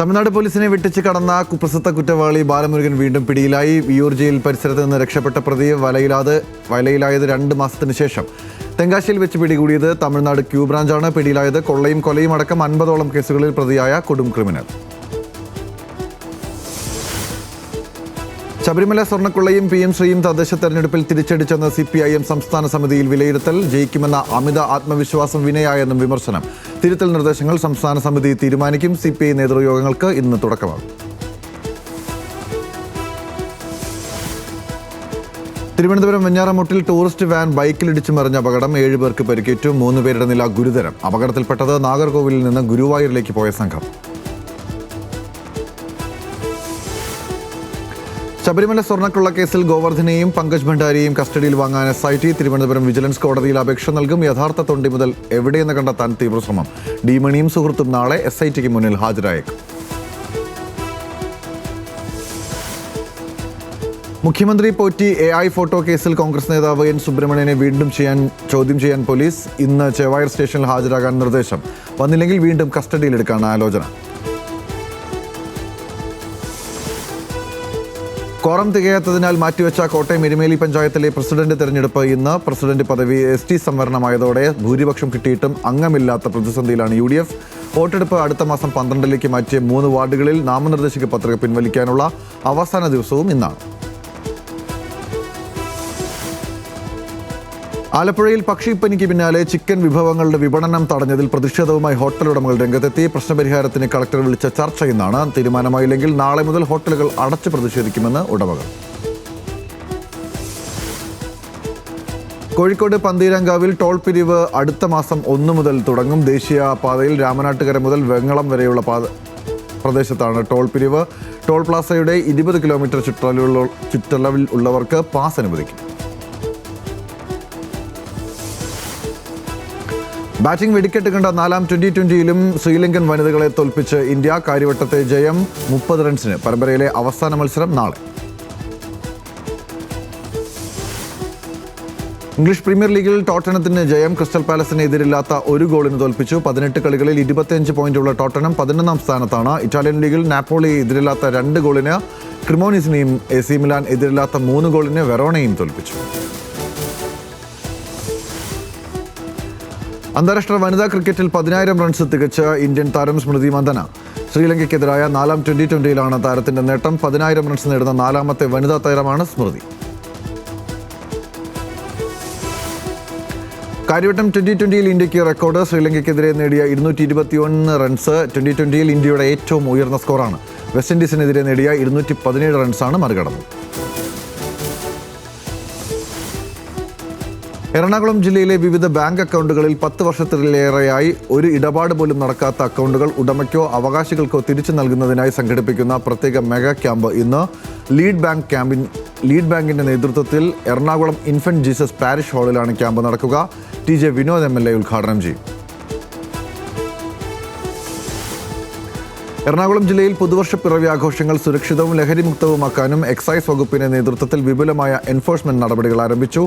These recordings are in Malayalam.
തമിഴ്നാട് പോലീസിനെ വെട്ടിച്ച് കടന്ന കുപ്രസിദ്ധ കുറ്റവാളി ബാലമുരുകൻ വീണ്ടും പിടിയിലായി. വിയൂർ ജയിൽ പരിസരത്ത് നിന്ന് രക്ഷപ്പെട്ട പ്രതി വലയിലായത് 2 മാസത്തിന് ശേഷം തെങ്കാശിയിൽ വെച്ച് പിടികൂടിയത് തമിഴ്നാട് ക്യൂ ബ്രാഞ്ചാണ്. പിടിയിലായത് കൊള്ളയും കൊലയും അടക്കം 50ഓളം കേസുകളിൽ പ്രതിയായ കൊടും ക്രിമിനൽ. ശബരിമല സ്വർണ്ണക്കൊള്ളയും PM ശ്രീയും തദ്ദേശ തെരഞ്ഞെടുപ്പിൽ തിരിച്ചടിച്ചെന്ന് CPIM സംസ്ഥാന സമിതിയിൽ വിലയിരുത്തൽ. ജയിക്കുമെന്ന അമിത ആത്മവിശ്വാസം വിനയായെന്നും വിമർശനം. തിരുത്തൽ നിർദ്ദേശങ്ങൾ സംസ്ഥാന സമിതി തീരുമാനിക്കും. CPI നേതൃയോഗങ്ങൾക്ക് ഇന്ന് തുടക്കമാകും. തിരുവനന്തപുരം വെഞ്ഞാറമൂട്ടിൽ ടൂറിസ്റ്റ് വാൻ ബൈക്കിലിടിച്ചു മറിഞ്ഞ അപകടം. 7 പേർക്ക് പരിക്കേറ്റു. 3 പേരുടെ നില ഗുരുതരം. അപകടത്തിൽപ്പെട്ടത് നാഗർകോവിലിൽ നിന്ന് ഗുരുവായൂരിലേക്ക് പോയ സംഘം. ശബരിമല സ്വർണ്ണക്കൊള്ള കേസിൽ ഗോവർദ്ധനെയും പങ്കജ് ഭണ്ഡാരിയെയും കസ്റ്റഡിയിൽ വാങ്ങാൻ SIT. തിരുവനന്തപുരം വിജിലൻസ് കോടതിയിൽ അപേക്ഷ നൽകും. യഥാർത്ഥ തൊണ്ടി മുതൽ എവിടെയെന്ന് കണ്ടെത്താൻ തീവ്രശ്രമം. ഡി മണിയും സുഹൃത്തും നാളെ SITക്ക് മുന്നിൽ ഹാജരായേക്കും. മുഖ്യമന്ത്രി പോറ്റി AI ഫോട്ടോ കേസിൽ കോൺഗ്രസ് നേതാവ് N സുബ്രഹ്മണ്യനെ വീണ്ടും ചോദ്യം ചെയ്യാൻ പോലീസ്. ഇന്ന് ചെവായർ സ്റ്റേഷനിൽ ഹാജരാകാൻ നിർദ്ദേശം. വന്നില്ലെങ്കിൽ വീണ്ടും കസ്റ്റഡിയിലെടുക്കാൻ ആലോചന. കോറം തികയാത്തതിനാൽ മാറ്റിവെച്ച കോട്ടയം എരുമേലി പഞ്ചായത്തിലെ പ്രസിഡന്റ് തെരഞ്ഞെടുപ്പ് ഇന്ന്. പ്രസിഡന്റ് പദവി ST സംവരണമായതോടെ ഭൂരിപക്ഷം കിട്ടിയിട്ടും അംഗമില്ലാത്ത പ്രതിസന്ധിയിലാണ് UDF. വോട്ടെടുപ്പ് അടുത്ത മാസം 12ലേക്ക് മാറ്റിയ 3 വാർഡുകളിൽ നാമനിർദ്ദേശക പത്രിക പിൻവലിക്കാനുള്ള അവസാന ദിവസവും ഇന്നാണ്. ആലപ്പുഴയിൽ പക്ഷിപ്പനിക്ക് പിന്നാലെ ചിക്കൻ വിഭവങ്ങളുടെ വിപണനം തടഞ്ഞതിൽ പ്രതിഷേധവുമായി ഹോട്ടൽ ഉടമകൾ രംഗത്തെത്തി. പ്രശ്നപരിഹാരത്തിന് കളക്ടർ വിളിച്ച ചർച്ച ഇന്നാണ്. തീരുമാനമായില്ലെങ്കിൽ നാളെ മുതൽ ഹോട്ടലുകൾ അടച്ചു പ്രതിഷേധിക്കുമെന്ന് ഉടമകൾ. കോഴിക്കോട് പന്തീരങ്കാവിൽ ടോൾ പിരിവ് അടുത്ത മാസം 1 മുതൽ തുടങ്ങും. ദേശീയപാതയിൽ രാമനാട്ടുകര മുതൽ വെങ്ങളം വരെയുള്ള പ്രദേശത്താണ് ടോൾ പിരിവ്. ടോൾ പ്ലാസയുടെ 20 കിലോമീറ്റർ ചുറ്റളവിൽ ഉള്ളവർക്ക് പാസ് അനുവദിക്കും. ബാറ്റിംഗ് വെടിക്കെട്ട് കണ്ട 4ാം T20യിലും ശ്രീലങ്കൻ വനിതകളെ തോൽപ്പിച്ച് ഇന്ത്യ. കാര്യവട്ടത്തെ ജയം 30 റൺസിന്. പരമ്പരയിലെ അവസാന മത്സരം നാളെ. ഇംഗ്ലീഷ് പ്രീമിയർ ലീഗിൽ ടോട്ടനത്തിന് ജയം. ക്രിസ്റ്റൽ പാലസിന് എതിരില്ലാത്ത 1 ഗോളിന് തോൽപ്പിച്ചു. 18 കളികളിൽ 25 പോയിന്റുള്ള ടോട്ടനം 11ാം സ്ഥാനത്താണ്. ഇറ്റാലിയൻ ലീഗിൽ നാപ്പോളി എതിരില്ലാത്ത 2 ഗോളിന് ക്രിമോണിസിനെയും AC മിലാൻ എതിരില്ലാത്ത 3 ഗോളിന് വെറോണയും തോൽപ്പിച്ചു. അന്താരാഷ്ട്ര വനിതാ ക്രിക്കറ്റിൽ 10,000 റൺസ് തികച്ച് ഇന്ത്യൻ താരം സ്മൃതി മന്ദന. ശ്രീലങ്കയ്ക്കെതിരായ 4ാം T20യിലാണ് താരത്തിന്റെ നേട്ടം. 10,000 റൺസ് നേടുന്ന 4ാമത്തെ വനിതാ താരമാണ് സ്മൃതി. കാര്യവട്ടം T20യിൽ ഇന്ത്യക്ക് റെക്കോർഡ്. ശ്രീലങ്കയ്ക്കെതിരെ നേടിയ 221 റൺസ് T20യിൽ ഇന്ത്യയുടെ ഏറ്റവും ഉയർന്ന സ്കോറാണ്. വെസ്റ്റ് ഇൻഡീസിനെതിരെ നേടിയ 217 റൺസാണ് മറികടന്നത്. എറണാകുളം ജില്ലയിലെ വിവിധ ബാങ്ക് അക്കൗണ്ടുകളിൽ 10 വർഷത്തിലേറെയായി ഒരു ഇടപാട് പോലും നടക്കാത്ത അക്കൗണ്ടുകൾ ഉടമയ്ക്കോ അവകാശികൾക്കോ തിരിച്ചു നൽകുന്നതിനായി സംഘടിപ്പിക്കുന്ന പ്രത്യേക മെഗാ ക്യാമ്പ് ഇന്ന്. ലീഡ് ബാങ്കിന്റെ നേതൃത്വത്തിൽ എറണാകുളം ഇൻഫന്റ് ജീസസ് പാരിഷ് ഹാളിലാണ് ക്യാമ്പ് നടക്കുക. TJ വിനോദ് MLA ഉദ്ഘാടനം ചെയ്യും. എറണാകുളം ജില്ലയിൽ പുതുവർഷ പിറവി ആഘോഷങ്ങൾ സുരക്ഷിതവും ലഹരിമുക്തവുമാക്കാനും എക്സൈസ് വകുപ്പിന്റെ നേതൃത്വത്തിൽ വിപുലമായ എൻഫോഴ്സ്മെന്റ് നടപടികൾ ആരംഭിച്ചു.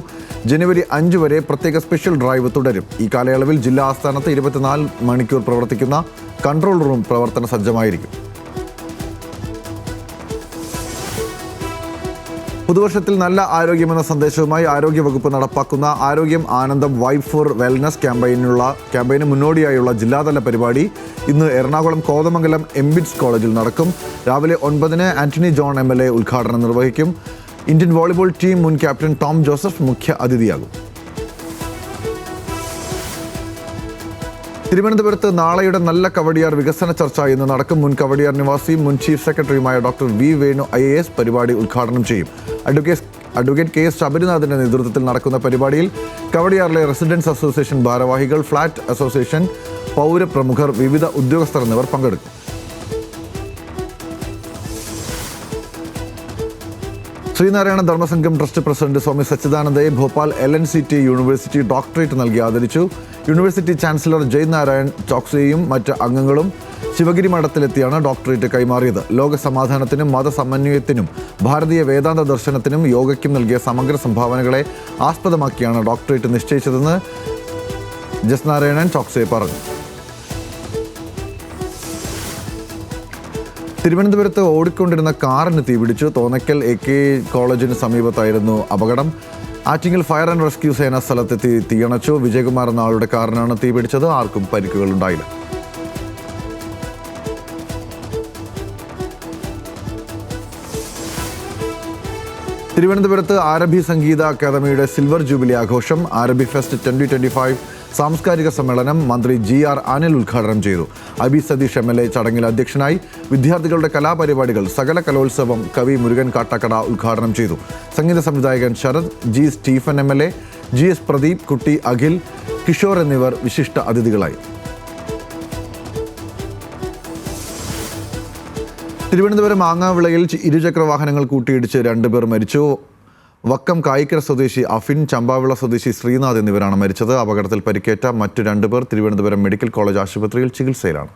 ജനുവരി 5 വരെ പ്രത്യേക സ്പെഷ്യൽ ഡ്രൈവ് തുടരും. ഈ കാലയളവിൽ ജില്ലാ ആസ്ഥാനത്ത് 24 മണിക്കൂർ പ്രവർത്തിക്കുന്ന കൺട്രോൾ റൂം പ്രവർത്തന സജ്ജമായിരിക്കും. പുതുവർഷത്തിൽ നല്ല ആരോഗ്യമെന്ന സന്ദേശവുമായി ആരോഗ്യവകുപ്പ് നടപ്പാക്കുന്ന ആരോഗ്യം ആനന്ദം വൈബ് ഫോർ വെൽനസ് ക്യാമ്പയിന് മുന്നോടിയായുള്ള ജില്ലാതല പരിപാടി ഇന്ന് എറണാകുളം കോതമംഗലം എംബിറ്റ്സ് കോളേജിൽ നടക്കും. രാവിലെ 9-ന് ആന്റണി ജോൺ MLA ഉദ്ഘാടനം നിർവഹിക്കും. ഇന്ത്യൻ വോളിബോൾ ടീം മുൻ ക്യാപ്റ്റൻ ടോം ജോസഫ് മുഖ്യ അതിഥിയാകും. തിരുവനന്തപുരത്ത് നാളെയുടെ നല്ല കവടിയാർ വികസന ചർച്ച ഇന്ന് നടക്കും. മുൻ കവടിയാർ നിവാസിയും മുൻ ചീഫ് സെക്രട്ടറിയുമായ ഡോക്ടർ V വേണു IAS പരിപാടി ഉദ്ഘാടനം ചെയ്യും. അഡ്വക്കേറ്റ് KS ശബരിനാഥിന്റെ നേതൃത്വത്തിൽ നടക്കുന്ന പരിപാടിയിൽ കവടിയാറിലെ റെസിഡൻസ് അസോസിയേഷൻ ഭാരവാഹികൾ, ഫ്ളാറ്റ് അസോസിയേഷൻ, പൗരപ്രമുഖർ, വിവിധ ഉദ്യോഗസ്ഥർ എന്നിവർ പങ്കെടുക്കും. ശ്രീനാരായണ ധർമ്മസംഘം ട്രസ്റ്റ് പ്രസിഡന്റ് സ്വാമി സച്ചിദാനന്ദയെ ഭോപ്പാൽ LNCT യൂണിവേഴ്സിറ്റി ഡോക്ടറേറ്റ് നൽകി ആദരിച്ചു. യൂണിവേഴ്സിറ്റി ചാൻസലർ ജയ്നാരായൺ ചോക്സിയും മറ്റ് അംഗങ്ങളും ശിവഗിരി മഠത്തിലെത്തിയാണ് ഡോക്ടറേറ്റ് കൈമാറിയത്. ലോക സമാധാനത്തിനും മതസമന്വയത്തിനും ഭാരതീയ വേദാന്ത ദർശനത്തിനും യോഗയ്ക്കും നൽകിയ സമഗ്ര സംഭാവനകളെ ആസ്പദമാക്കിയാണ് ഡോക്ടറേറ്റ് നിശ്ചയിച്ചതെന്ന് ജസ്നാരായണൻ ചോക്സെ പറഞ്ഞു. തിരുവനന്തപുരത്ത് ഓടിക്കൊണ്ടിരുന്ന കാറിന് തീപിടിച്ചു. തോന്നയ്ക്കൽ AK കോളേജിന് സമീപത്തായിരുന്നു അപകടം. ആറ്റിങ്ങൽ ഫയർ ആൻഡ് റെസ്ക്യൂ സേന സ്ഥലത്തെത്തി തീയണച്ചു. വിജയകുമാർ എന്ന ആളുടെ കാറിനാണ് തീപിടിച്ചത്. ആർക്കും പരിക്കുകളുണ്ടായില്ല. തിരുവനന്തപുരത്ത് ആരബി സംഗീത അക്കാദമിയുടെ സിൽവർ ജൂബിലി ആഘോഷം. ആരബി ഫെസ്റ്റ് 2025 സാംസ്കാരിക സമ്മേളനം മന്ത്രി GR അനിൽ ഉദ്ഘാടനം ചെയ്തു. അബി സതീഷ് MLA ചടങ്ങിൽ അധ്യക്ഷനായി. വിദ്യാർത്ഥികളുടെ കലാപരിപാടികൾ സകല കലോത്സവം കവി മുരുകൻ കാട്ടാക്കട ഉദ്ഘാടനം ചെയ്തു. സംഗീത സംവിധായകൻ Sarath, G Stephen MLA, GS Pradeep, കുട്ടി അഖിൽ, കിഷോർ എന്നിവർ വിശിഷ്ട അതിഥികളായി. തിരുവനന്തപുരം ആങ്ങാവിളയിൽ ഇരുചക്ര വാഹനങ്ങൾ കൂട്ടിയിടിച്ച് 2 പേർ മരിച്ചു. വക്കം കായിക്കര സ്വദേശി അഫിൻ, ചമ്പാവിള സ്വദേശി ശ്രീനാഥ് എന്നിവരാണ് മരിച്ചത്. അപകടത്തിൽ പരിക്കേറ്റ മറ്റു 2 പേർ തിരുവനന്തപുരം മെഡിക്കൽ കോളേജ് ആശുപത്രിയിൽ ചികിത്സയിലാണ്.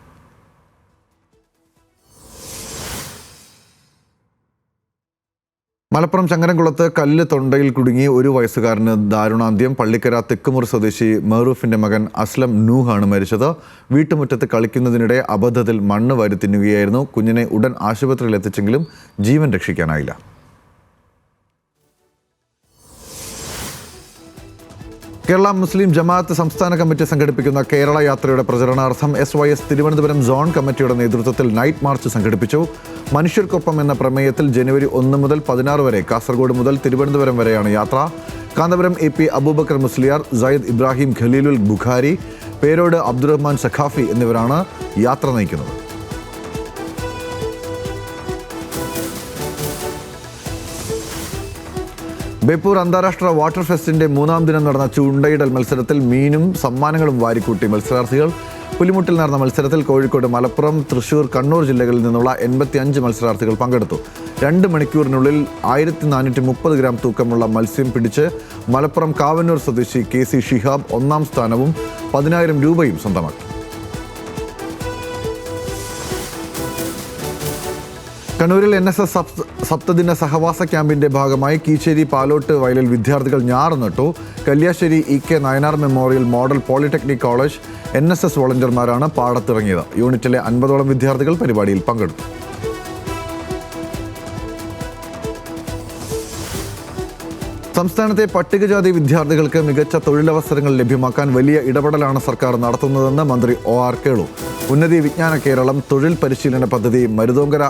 മലപ്പുറം ചങ്ങരംകുളത്ത് കല്ല് തൊണ്ടയിൽ കുടുങ്ങി 1 വയസ്സുകാരന് ദാരുണാന്ത്യം. പള്ളിക്കര തെക്കുമുറി സ്വദേശി മെഹറൂഫിന്റെ മകൻ അസ്ലം നൂഹാണ് മരിച്ചത്. വീട്ടുമുറ്റത്ത് കളിക്കുന്നതിനിടെ അബദ്ധത്തിൽ മണ്ണ് വാരി തിന്നുകയായിരുന്നു. കുഞ്ഞിനെ ഉടൻ ആശുപത്രിയിൽ എത്തിച്ചെങ്കിലും ജീവൻ രക്ഷിക്കാനായില്ല. കേരള മുസ്ലിം ജമാഅത്ത് സംസ്ഥാന കമ്മിറ്റി സംഘടിപ്പിക്കുന്ന കേരള യാത്രയുടെ പ്രചരണാർത്ഥം SYS തിരുവനന്തപുരം സോൺ കമ്മിറ്റിയുടെ നേതൃത്വത്തിൽ നൈറ്റ് മാർച്ച് സംഘടിപ്പിച്ചു. മനുഷ്യർക്കൊപ്പം എന്ന പ്രമേയത്തിൽ ജനുവരി 1 മുതൽ 16 വരെ കാസർഗോഡ് മുതൽ തിരുവനന്തപുരം വരെയാണ് യാത്ര. കാന്തപുരം AP അബൂബക്കർ മുസ്ലിയാർ, സയ്യിദ് ഇബ്രാഹിം ഖലീലുൽ ബുഖാരി, പേരോട് അബ്ദുറഹ്മാൻ സഖാഫി എന്നിവരാണ് യാത്ര നയിക്കുന്നത്. ബേപ്പൂർ അന്താരാഷ്ട്ര വാട്ടർ ഫെസ്റ്റിന്റെ 3ാം ദിനം നടന്ന ചൂണ്ടയിടൽ മത്സരത്തിൽ മീനും സമ്മാനങ്ങളും വാരിക്കൂട്ടി മത്സരാർത്ഥികൾ. പുലിമുട്ടിൽ നടന്ന മത്സരത്തിൽ കോഴിക്കോട്, മലപ്പുറം, തൃശൂർ, കണ്ണൂർ ജില്ലകളിൽ നിന്നുള്ള 85 മത്സരാർത്ഥികൾ പങ്കെടുത്തു. 2 മണിക്കൂറിനുള്ളിൽ 1430 ഗ്രാം തൂക്കമുള്ള മത്സ്യം പിടിച്ച് മലപ്പുറം കാവന്നൂർ സ്വദേശി KC ഷിഹാബ് 1ാം സ്ഥാനവും 10,000 രൂപയും സ്വന്തമാക്കി. കണ്ണൂരിൽ NSS സപ്തദിന സഹവാസ ക്യാമ്പിന്റെ ഭാഗമായി കീച്ചേരി പാലോട്ട് വയലിൽ വിദ്യാർത്ഥികൾ ഞാറ് നട്ടു. Kalliasseri EK Nayanar memorial model polytechnic college NSS വോളണ്ടിയർമാരാണ് പാടത്തിറങ്ങിയത്. യൂണിറ്റിലെ 50ഓളം വിദ്യാർത്ഥികൾ പരിപാടിയിൽ പങ്കെടുത്തു. സംസ്ഥാനത്തെ പട്ടികജാതി വിദ്യാർത്ഥികൾക്ക് മികച്ച തൊഴിലവസരങ്ങൾ ലഭ്യമാക്കാൻ വലിയ ഇടപെടലാണ് സർക്കാർ നടത്തുന്നതെന്ന് മന്ത്രി OR കേളു. ഉന്നതി വിജ്ഞാന കേരളം തൊഴിൽ പരിശീലന പദ്ധതി മരുതോങ്കര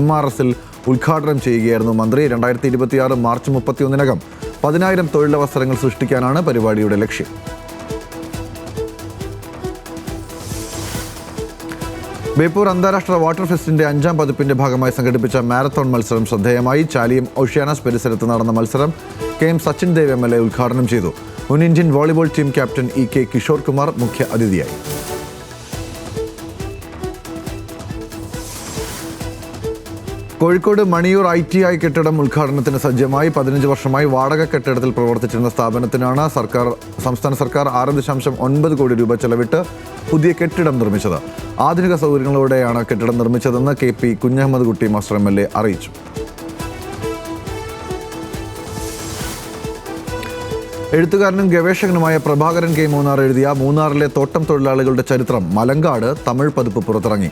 MRSൽ ഉദ്ഘാടനം ചെയ്യുകയായിരുന്നു മന്ത്രി. 2026 മാർച്ച് 31-നകം 10,000 തൊഴിലവസരങ്ങൾ സൃഷ്ടിക്കാനാണ് പരിപാടിയുടെ ലക്ഷ്യം. ബേപ്പൂർ അന്താരാഷ്ട്ര വാട്ടർ ഫെസ്റ്റിന്റെ 5ാം പതിപ്പിന്റെ ഭാഗമായി സംഘടിപ്പിച്ച മാരത്തോൺ മത്സരം ശ്രദ്ധേയമായി. ചാലിയം ഓഷ്യാനസ് പരിസരത്ത് നടന്ന മത്സരം KM സച്ചിൻ ദേവ് MLA ഉദ്ഘാടനം ചെയ്തു. മുൻ Indian volleyball team captain EK Kishore Kumar മുഖ്യ അതിഥിയായി. കോഴിക്കോട് മണിയൂർ ITI കെട്ടിടം ഉദ്ഘാടനത്തിന് സജ്ജമായി. 15 വർഷമായി വാടക കെട്ടിടത്തിൽ പ്രവർത്തിച്ചിരുന്ന സ്ഥാപനത്തിനാണ് സംസ്ഥാന സർക്കാർ 6.9 കോടി രൂപ ചെലവിട്ട് പുതിയ കെട്ടിടം നിർമ്മിച്ചത്. ആധുനിക സൗകര്യങ്ങളോടെയാണ് കെട്ടിടം നിർമ്മിച്ചതെന്ന് KP കുഞ്ഞഹമ്മദ് കുട്ടി മാസ്റ്റർ MLA അറിയിച്ചു. എഴുത്തുകാരനും ഗവേഷകനുമായ പ്രഭാകരൻ K മൂന്നാർ എഴുതിയ മൂന്നാറിലെ തോട്ടം തൊഴിലാളികളുടെ ചരിത്രം മലങ്കാട് തമിഴ് പതിപ്പ് പുറത്തിറങ്ങി.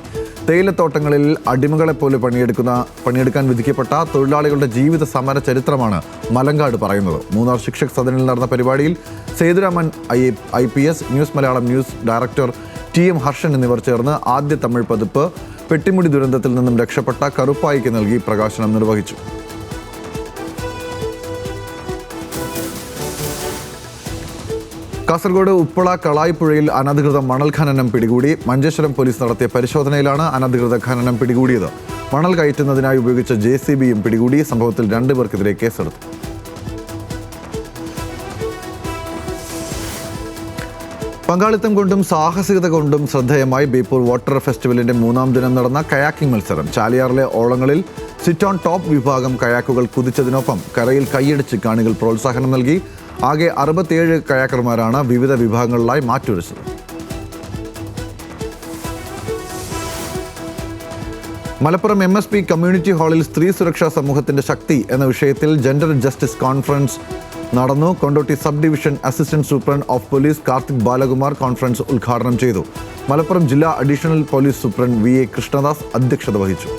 തേയിലത്തോട്ടങ്ങളിൽ അടിമകളെപ്പോലെ പണിയെടുക്കാൻ വിധിക്കപ്പെട്ട തൊഴിലാളികളുടെ ജീവിത സമര ചരിത്രമാണ് മലങ്കാട് പറയുന്നത്. മൂന്നാർ ശിക്ഷക് സദനിൽ നടന്ന പരിപാടിയിൽ Sethuraman IPS, news Malayalam news director TM Harshan എന്നിവർ ചേർന്ന് ആദ്യ തമിഴ് പതിപ്പ് പെട്ടിമുടി ദുരന്തത്തിൽ നിന്നും രക്ഷപ്പെട്ട കറുപ്പായിക്ക് നൽകി പ്രകാശനം നിർവഹിച്ചു. കാസർഗോഡ് ഉപ്പള കളായിപ്പുഴയിൽ അനധികൃത മണൽ ഖനനം പിടികൂടി. മഞ്ചേശ്വരം പോലീസ് നടത്തിയ പരിശോധനയിലാണ് അനധികൃത ഖനനം പിടികൂടിയത്. മണൽ കയറ്റുന്നതിനായി ഉപയോഗിച്ച JCBയും പിടികൂടി. സംഭവത്തിൽ 2 പേർക്കെതിരെ കേസെടുത്തു. പങ്കാളിത്തം കൊണ്ടും സാഹസികത കൊണ്ടും ശ്രദ്ധേയമായി ബേപ്പൂർ വാട്ടർ ഫെസ്റ്റിവലിന്റെ 3ാം ദിനം നടന്ന കയാക്കിംഗ് മത്സരം. ചാലിയാറിലെ ഓളങ്ങളിൽ സിറ്റ് ഓൺ ടോപ്പ് വിഭാഗം കയാക്കുകൾ കുതിച്ചതിനൊപ്പം കരയിൽ കൈയടിച്ച് കാണികൾ പ്രോത്സാഹനം നൽകി. ആകെ 67 കയാക്കർമാരാണ് വിവിധ വിഭാഗങ്ങളിലായി മാറ്റുരച്ചത്. മലപ്പുറം MSP കമ്മ്യൂണിറ്റി ഹാളിൽ സ്ത്രീ സുരക്ഷാ സമൂഹത്തിന്റെ ശക്തി എന്ന വിഷയത്തിൽ ജെൻഡർ ജസ്റ്റിസ് കോൺഫറൻസ് നടന്നു. Kondotty sub division assistant superintendent of police Karthik Balakumar conference ഉദ്ഘാടനം ചെയ്തു. മലപ്പുറം ജില്ലാ additional police superintendent VA Krishnadas അധ്യക്ഷത വഹിച്ചു.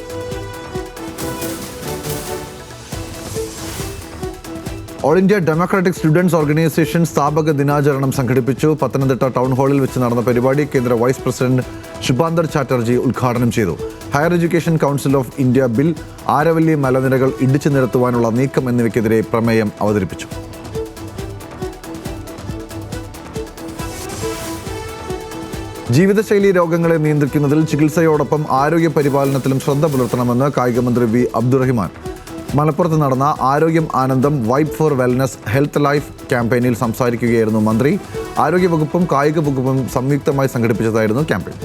All India democratic students organisation സ്ഥാപക ദിനാചരണം സംഘടിപ്പിച്ചു. പത്തനംതിട്ട ടൗൺ ഹാളിൽ വെച്ച് നടന്ന പരിപാടി കേന്ദ്ര വൈസ് പ്രസിഡന്റ് ശുഭാന്തർ ചാറ്റർജി ഉദ്ഘാടനം ചെയ്തു. Higher education council of India bill, Aravalli മലനിരകൾ ഇടിച്ചു നിരത്തുവാനുള്ള നീക്കം എന്നിവയ്ക്കെതിരെ പ്രമേയം അവതരിപ്പിച്ചു. ജീവിതശൈലി രോഗങ്ങളെ നിയന്ത്രിക്കുന്നതിൽ ചികിത്സയോടൊപ്പം ആരോഗ്യ പരിപാലനത്തിലും ശ്രദ്ധ പുലർത്തണമെന്ന് കായികമന്ത്രി വി അബ്ദുറഹിമാൻ മലപ്പുറത്ത് നടന്ന ആരോഗ്യം ആനന്ദം vibe for wellness health life ക്യാമ്പയിനിൽ സംസാരിക്കുകയായിരുന്നു മന്ത്രി. ആരോഗ്യവകുപ്പും കായിക വകുപ്പും സംയുക്തമായി സംഘടിപ്പിച്ചതായിരുന്നു ക്യാമ്പയിൻ.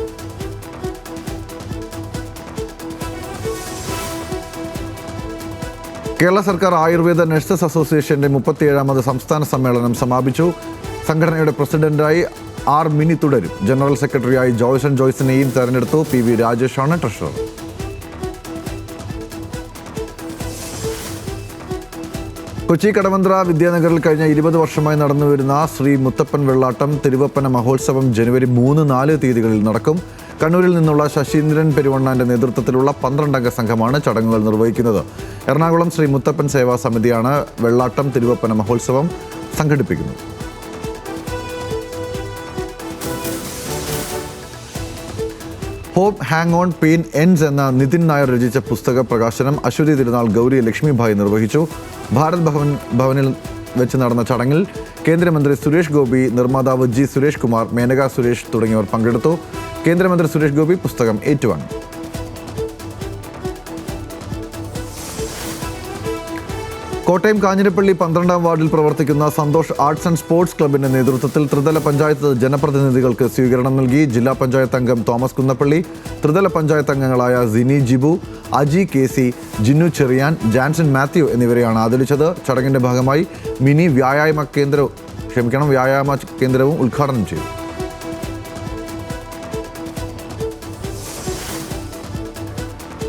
കേരള സർക്കാർ ആയുർവേദ നഴ്സസ് അസോസിയേഷന്റെ 37ാമത് സംസ്ഥാന സമ്മേളനം സമാപിച്ചു. സംഘടനയുടെ പ്രസിഡന്റായി ആർ മിനി തുടരും. ജനറൽ സെക്രട്ടറിയായി ജോയ്സിനെയും തെരഞ്ഞെടുത്തു. പി വി രാജേഷാണ് ട്രഷറർ. കൊച്ചി കടവന്ത്ര വിദ്യാനഗറിൽ കഴിഞ്ഞ 20 വർഷമായി നടന്നുവരുന്ന ശ്രീ മുത്തപ്പൻ വെള്ളാട്ടം തിരുവപ്പന മഹോത്സവം ജനുവരി 3, 4 തീയതികളിൽ നടക്കും. കണ്ണൂരിൽ നിന്നുള്ള ശശീന്ദ്രൻ പെരുവണ്ണാന്റെ നേതൃത്വത്തിലുള്ള 12-അംഗ സംഘമാണ് ചടങ്ങുകൾ നിർവഹിക്കുന്നത്. എറണാകുളം ശ്രീ മുത്തപ്പൻ സേവാ സമിതിയാണ് വെള്ളാട്ടം തിരുവപ്പന മഹോത്സവം സംഘടിപ്പിക്കുന്നത്. Hope hang on pain ends എന്ന നിതിൻ നായർ രചിച്ച പുസ്തക പ്രകാശനം അശ്വതി തിരുനാൾ ഗൗരി ലക്ഷ്മിഭായ് നിർവഹിച്ചു. ഭാരത് ഭവനിൽ വെച്ച് നടന്ന ചടങ്ങിൽ കേന്ദ്രമന്ത്രി സുരേഷ് ഗോപി, നിർമ്മാതാവ് ജി സുരേഷ് കുമാർ, മേനക സുരേഷ് തുടങ്ങിയവർ പങ്കെടുത്തു. കേന്ദ്രമന്ത്രി സുരേഷ് ഗോപി പുസ്തകം ഏറ്റുവാങ്ങി. കോട്ടയം കാഞ്ഞിരപ്പള്ളി 12-ാം വാർഡിൽ പ്രവർത്തിക്കുന്ന സന്തോഷ് ആർട്സ് ആൻഡ് സ്പോർട്സ് ക്ലബിന്റെ നേതൃത്വത്തിൽ ത്രിതല പഞ്ചായത്ത് ജനപ്രതിനിധികൾക്ക് സ്വീകരണം നൽകി. ജില്ലാ പഞ്ചായത്ത് അംഗം തോമസ് കുന്നപ്പള്ളി, ത്രിതല പഞ്ചായത്ത് അംഗങ്ങളായ സിനി ജിബു, അജി കെ.സി, ജിന്നു ചെറിയാൻ, ജാൻസൺ മാത്യു എന്നിവരെയാണ് ആദരിച്ചത്. ചടങ്ങിന്റെ ഭാഗമായി മിനി വ്യായാമ കേന്ദ്രവും ഉദ്ഘാടനം ചെയ്തു.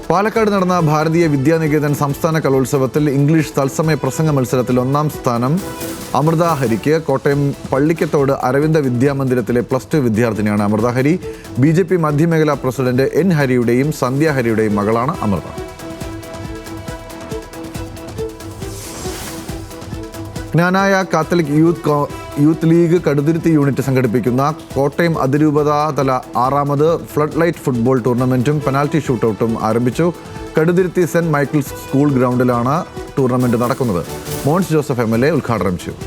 പാലക്കാട് നടന്ന ഭാരതീയ വിദ്യാനികേതൻ സംസ്ഥാന കലോത്സവത്തിൽ ഇംഗ്ലീഷ് തത്സമയ പ്രസംഗ മത്സരത്തിൽ 1ാം സ്ഥാനം അമൃത ഹരിക്ക്. കോട്ടയം പള്ളിക്കത്തോട് അരവിന്ദ വിദ്യാമന്ദിരത്തിലെ +2 വിദ്യാർത്ഥിനിയാണ് അമൃത ഹരി. BJP മധ്യമേഖലാ പ്രസിഡന്റ് N ഹരിയുടെയും സന്ധ്യ ഹരിയുടെയും മകളാണ് Amritha. Knanaya Catholic Youth League Kaduthuruthy unit സംഘടിപ്പിക്കുന്ന കോട്ടയം അതിരൂപതാ തല 6ാമത് ഫ്ലഡ് ലൈറ്റ് ഫുട്ബോൾ ടൂർണമെന്റും പെനാൽറ്റി ഷൂട്ടൌട്ടും ആരംഭിച്ചു. കടുതുരുത്തി സെന്റ് മൈക്കിൾസ് സ്കൂൾ ഗ്രൗണ്ടിലാണ് ടൂർണമെന്റ് നടക്കുന്നത്. മോൻസ് ജോസഫ് MLA ഉദ്ഘാടനം ചെയ്തു.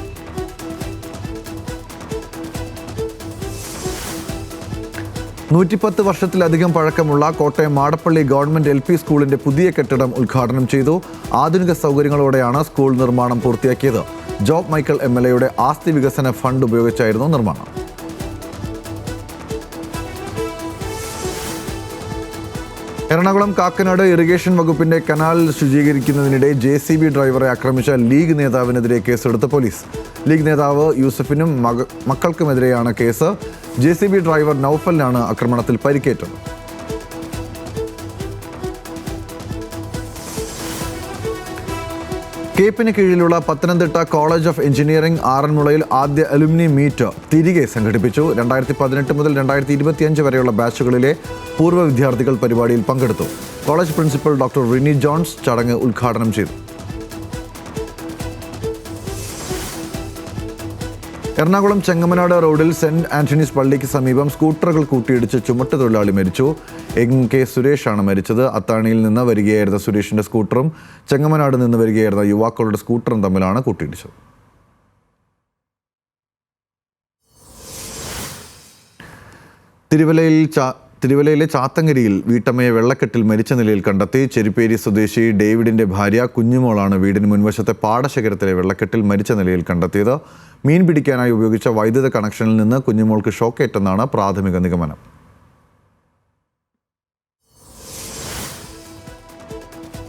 +110 വർഷത്തിലധികം പഴക്കമുള്ള കോട്ടയം മാടപ്പള്ളി ഗവൺമെന്റ് LP സ്കൂളിന്റെ പുതിയ കെട്ടിടം ഉദ്ഘാടനം ചെയ്തു. ആധുനിക സൗകര്യങ്ങളോടെയാണ് സ്കൂൾ നിർമ്മാണം പൂർത്തിയാക്കിയത്. ജോബ് മൈക്കിൾ MLAയുടെ ആസ്തി വികസന ഫണ്ട് ഉപയോഗിച്ചായിരുന്നു നിർമ്മാണം. എറണാകുളം കാക്കനാട് ഇറിഗേഷൻ വകുപ്പിന്റെ കനാൽ ശുചീകരിക്കുന്നതിനിടെ JCB ഡ്രൈവറെ ആക്രമിച്ച ലീഗ് നേതാവിനെതിരെ കേസെടുത്ത പോലീസ്. ലീഗ് നേതാവ് യൂസഫിനും മക്കൾക്കുമെതിരെയാണ് കേസ്. JCB ഡ്രൈവർ നൌഫലിനാണ് ആക്രമണത്തിൽ പരിക്കേറ്റത്. കേപ്പിന് കീഴിലുള്ള പത്തനംതിട്ട കോളേജ് ഓഫ് എഞ്ചിനീയറിംഗ് ആറന്മുളയിൽ ആദ്യ അലുമിനി മീറ്റ് തിരികെ സംഘടിപ്പിച്ചു. 2018 മുതൽ 2025 വരെയുള്ള ബാച്ചുകളിലെ പൂർവ്വ വിദ്യാർത്ഥികൾ പരിപാടിയിൽ പങ്കെടുത്തു. College principal doctor Rini Johns ചടങ്ങ് ഉദ്ഘാടനം ചെയ്തു. എറണാകുളം ചെങ്ങമനാട് റോഡിൽ സെന്റ് ആന്റണീസ് പള്ളിക്ക് സമീപം സ്കൂട്ടറുകൾ കൂട്ടിയിടിച്ച് ചുമട്ടുതൊഴിലാളി മരിച്ചു. NK സുരേഷാണ് മരിച്ചത്. അത്താണിയിൽ നിന്ന് വരികയായിരുന്ന സുരേഷിന്റെ സ്കൂട്ടറും ചെങ്ങമനാട് നിന്ന് വരികയായിരുന്ന യുവാക്കളുടെ സ്കൂട്ടറും തമ്മിലാണ് കൂട്ടിയിടിച്ചത്. തിരുവല്ലയിലെ ചാത്തങ്കരിയിൽ വീട്ടമ്മയെ വെള്ളക്കെട്ടിൽ മരിച്ച നിലയിൽ കണ്ടെത്തി. ചെരിപ്പേരി സ്വദേശി ഡേവിഡിന്റെ ഭാര്യ കുഞ്ഞുമോളാണ് വീടിന് മുൻവശത്തെ പാടശേഖരത്തിലെ വെള്ളക്കെട്ടിൽ മരിച്ച നിലയിൽ കണ്ടെത്തിയത്. മീൻ പിടിക്കാനായി ഉപയോഗിച്ച വൈദ്യുത കണക്ഷനിൽ നിന്ന് കുഞ്ഞുമോൾക്ക് ഷോക്കേറ്റെന്നാണ് പ്രാഥമിക നിഗമനം.